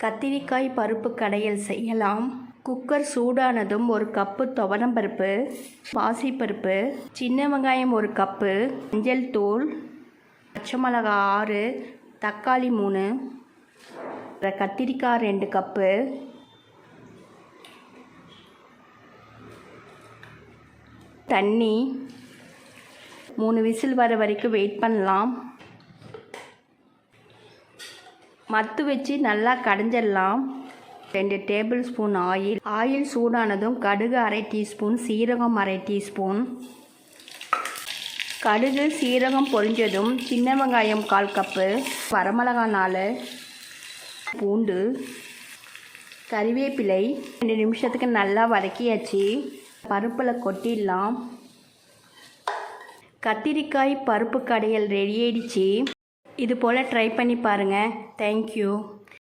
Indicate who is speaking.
Speaker 1: கத்திரிக்காய் பருப்பு கடையல் செய்யலாம். குக்கர் சூடானதும் 1 கப்பு துவரம்பருப்பு, பாசிப்பருப்பு, சின்ன வெங்காயம் 1 கப்பு, மஞ்சள் தூள், பச்சை மிளகாய் 6, தக்காளி 3, கத்திரிக்காய் 2 கப்பு, தண்ணி 3 விசில் வர வரைக்கும் வெயிட் பண்ணலாம். மத்து வச்சு நல்லா கடைஞ்சிடலாம். 2 டேபிள் ஸ்பூன் ஆயில் சூடானதும் கடுகு 1/2 டீஸ்பூன், சீரகம் 1/2 டீஸ்பூன். கடுகு சீரகம் பொரிஞ்சதும் சின்ன வெங்காயம் 1/4 கப்பு, வரமிளகாய் 4, பூண்டு, கறிவேப்பிலை 2 நிமிஷத்துக்கு நல்லா வதக்கியாச்சு. பருப்பில் கொட்டிடலாம். கத்திரிக்காய் பருப்பு கடையல் ரெடி ஆயிடுச்சு. இது போல் ட்ரை பண்ணி பாருங்கள். தேங்க்யூ.